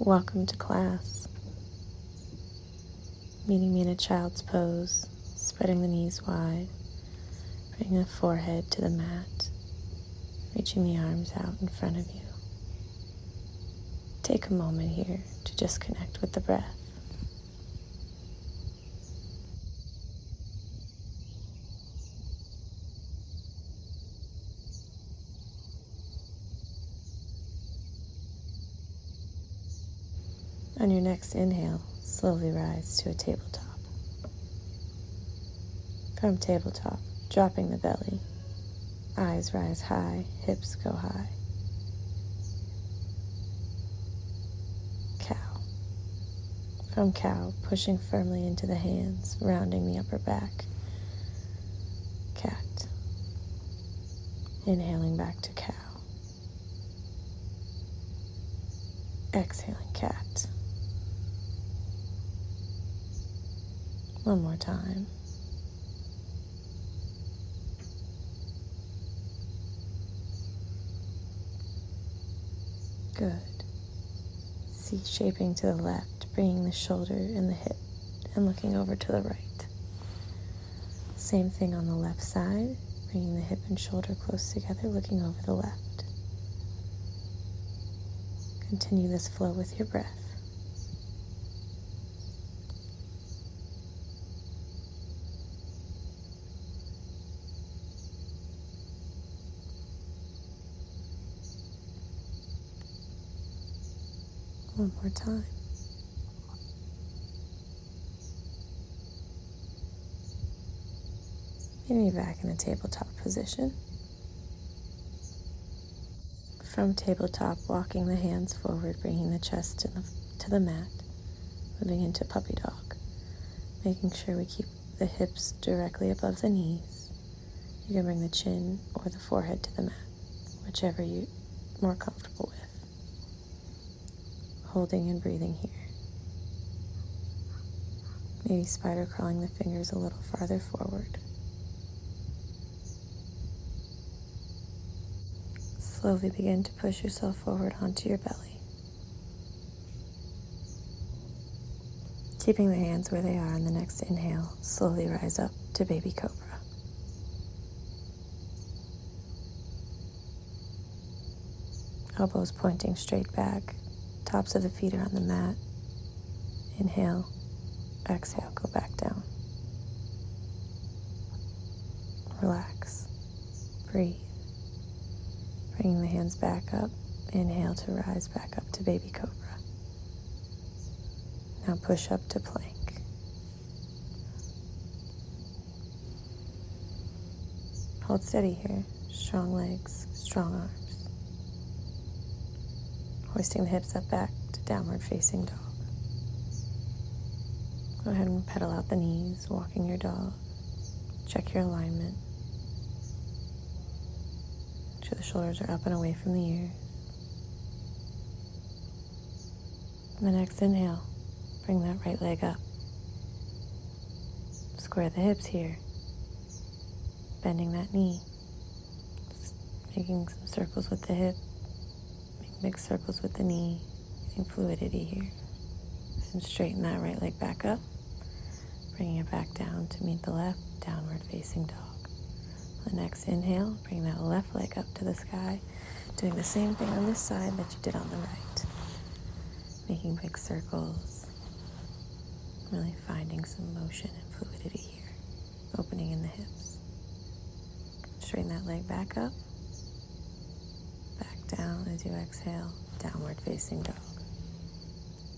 Welcome to class. Meeting me in a child's pose, spreading the knees wide, bringing the forehead to the mat, reaching the arms out in front of you. Take a moment here to just connect with the breath. On your next inhale, slowly rise to a tabletop. From tabletop, dropping the belly, eyes rise high, hips go high. Cow. From cow, pushing firmly into the hands, rounding the upper back. Cat. Inhaling back to cow. Exhaling cat. One more time. Good. C shaping to the left, bringing the shoulder and the hip and looking over to the right. Same thing on the left side, bringing the hip and shoulder close together, looking over the left. Continue this flow with your breath. One more time. Meet me back in a tabletop position. From tabletop, walking the hands forward, bringing the chest to the mat, moving into puppy dog, making sure we keep the hips directly above the knees. You can bring the chin or the forehead to the mat, whichever you're more comfortable with. Holding and breathing here. Maybe spider crawling the fingers a little farther forward. Slowly begin to push yourself forward onto your belly. Keeping the hands where they are on the next inhale, slowly rise up to baby cobra. Elbows pointing straight back. Tops of the feet are on the mat. Inhale, exhale, go back down. Relax, breathe. Bringing the hands back up. Inhale to rise back up to baby cobra. Now push up to plank. Hold steady here. Strong legs, strong arms. Hoisting the hips up back to downward facing dog. Go ahead and pedal out the knees, walking your dog. Check your alignment. Make sure the shoulders are up and away from the ears. And the next inhale, bring that right leg up. Square the hips here. Bending that knee. Making some circles with the hip. Big circles with the knee, getting fluidity here. And straighten that right leg back up, bringing it back down to meet the left, downward facing dog. On the next inhale, bring that left leg up to the sky, doing the same thing on this side that you did on the right. Making big circles, really finding some motion and fluidity here. Opening in the hips. Straighten that leg back up. Down as you exhale, downward facing dog.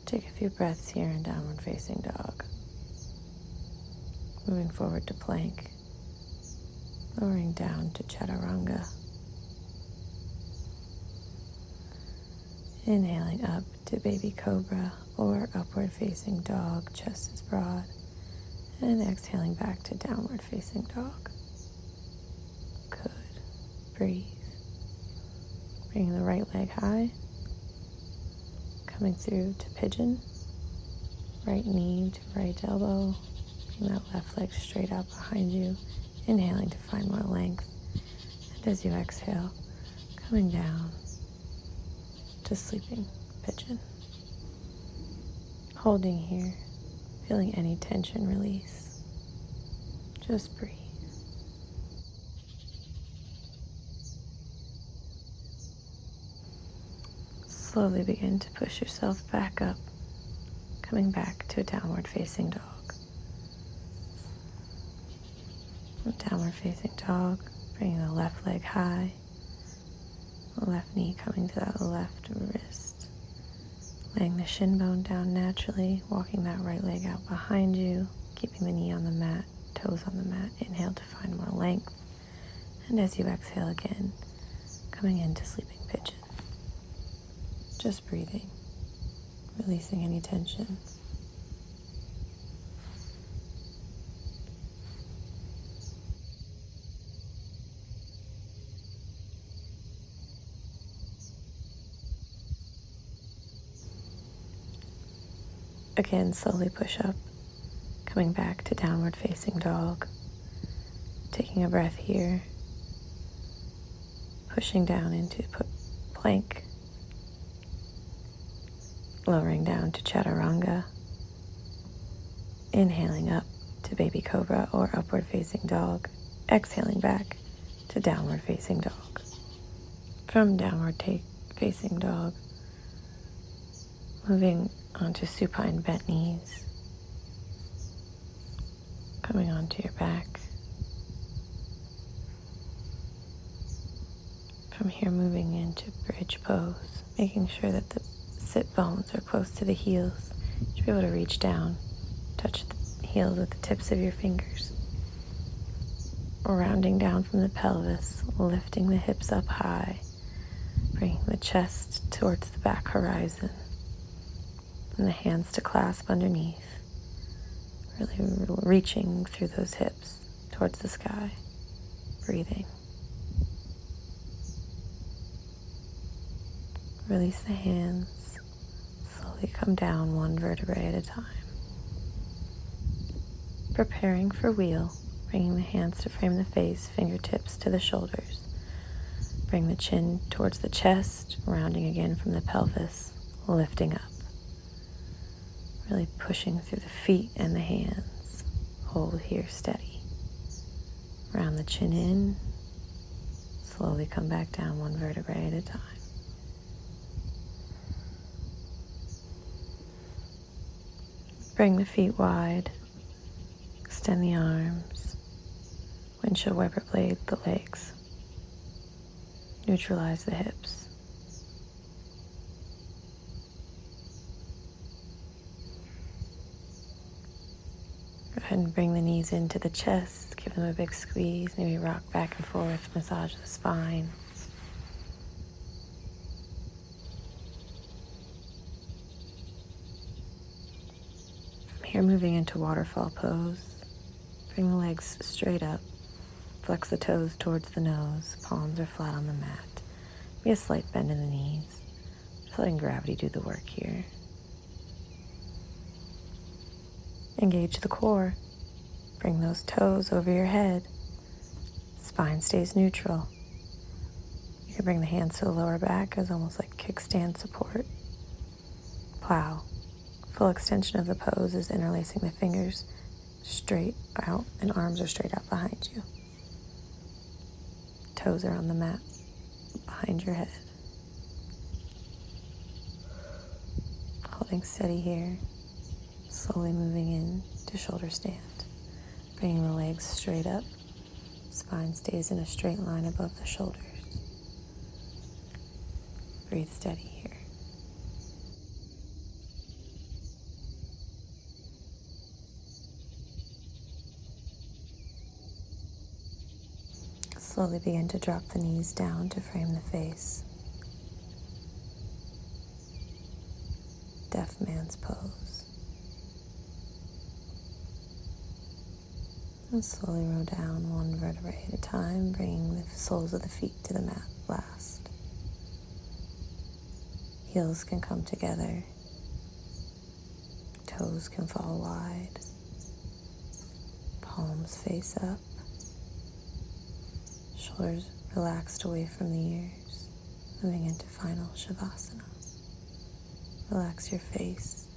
Take a few breaths here in downward facing dog. Moving forward to plank. Lowering down to chaturanga. Inhaling up to baby cobra or upward facing dog, chest is broad. And exhaling back to downward facing dog. Good. Breathe. Bringing the right leg high, coming through to pigeon, right knee to right elbow, bring that left leg straight out behind you, inhaling to find more length, and as you exhale, coming down to sleeping pigeon. Holding here, feeling any tension release. Just breathe. Slowly begin to push yourself back up, coming back to a downward facing dog. From downward facing dog, bringing the left leg high, the left knee coming to that left wrist. Laying the shin bone down naturally, walking that right leg out behind you, keeping the knee on the mat, toes on the mat. Inhale to find more length. And as you exhale again, coming into sleeping pigeon. Just breathing, releasing any tension. Again, slowly push up, coming back to downward facing dog. Taking a breath here, pushing down into plank, lowering down to chaturanga, inhaling up to baby cobra or upward facing dog, exhaling back to downward facing dog. From downward facing dog, moving onto supine bent knees, coming onto your back. From here, moving into bridge pose, making sure that the sit bones are close to the heels. You should be able to reach down, touch the heels with the tips of your fingers. Rounding down from the pelvis, lifting the hips up high, bringing the chest towards the back horizon, and the hands to clasp underneath, really reaching through those hips towards the sky, breathing. Release the hands, slowly come down one vertebrae at a time. Preparing for wheel, bringing the hands to frame the face, fingertips to the shoulders. Bring the chin towards the chest, rounding again from the pelvis, lifting up. Really pushing through the feet and the hands. Hold here steady. Round the chin in, slowly come back down one vertebrae at a time. Bring the feet wide, extend the arms, windshield wiper blade the legs, neutralize the hips. Go ahead and bring the knees into the chest, give them a big squeeze, maybe rock back and forth, massage the spine. Here, moving into waterfall pose. Bring the legs straight up. Flex the toes towards the nose. Palms are flat on the mat. Be a slight bend in the knees. Just letting gravity do the work here. Engage the core. Bring those toes over your head. Spine stays neutral. You can bring the hands to the lower back as almost like kickstand support. Plow. Full extension of the pose is interlacing the fingers straight out and arms are straight out behind you. Toes are on the mat behind your head. Holding steady here, slowly moving in to shoulder stand. Bringing the legs straight up, spine stays in a straight line above the shoulders. Breathe steady here. Slowly begin to drop the knees down to frame the face. Deaf man's pose. And slowly roll down one vertebrae at a time, bringing the soles of the feet to the mat last. Heels can come together. Toes can fall wide. Palms face up. Shoulders relaxed away from the ears, moving into final Shavasana. Relax your face,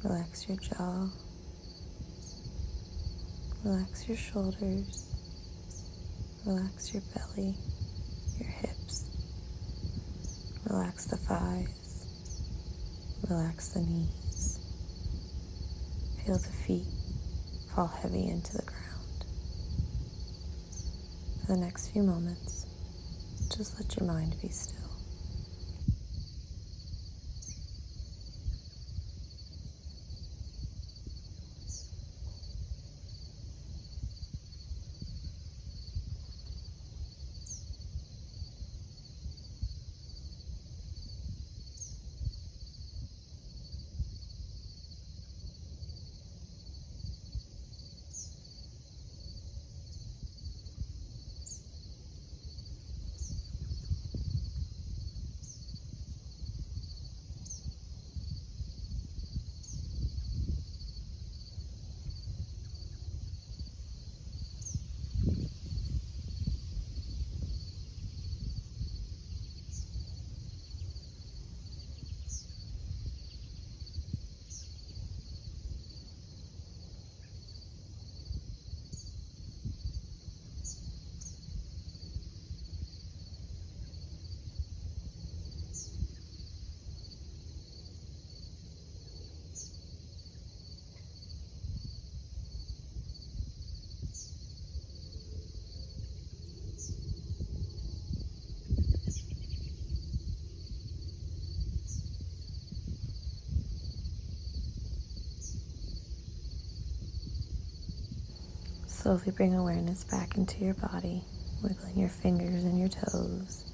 Relax your jaw. Relax your shoulders. Relax your belly, your hips. Relax the thighs. Relax the knees. Feel the feet fall heavy into the ground. For the next few moments, just let your mind be still. Slowly bring awareness back into your body, wiggling your fingers and your toes.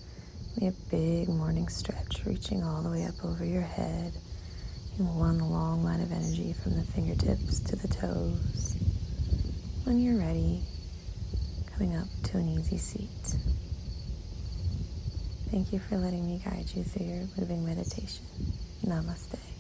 Make a big morning stretch, reaching all the way up over your head in one long line of energy from the fingertips to the toes. When you're ready, coming up to an easy seat. Thank you for letting me guide you through your moving meditation. Namaste.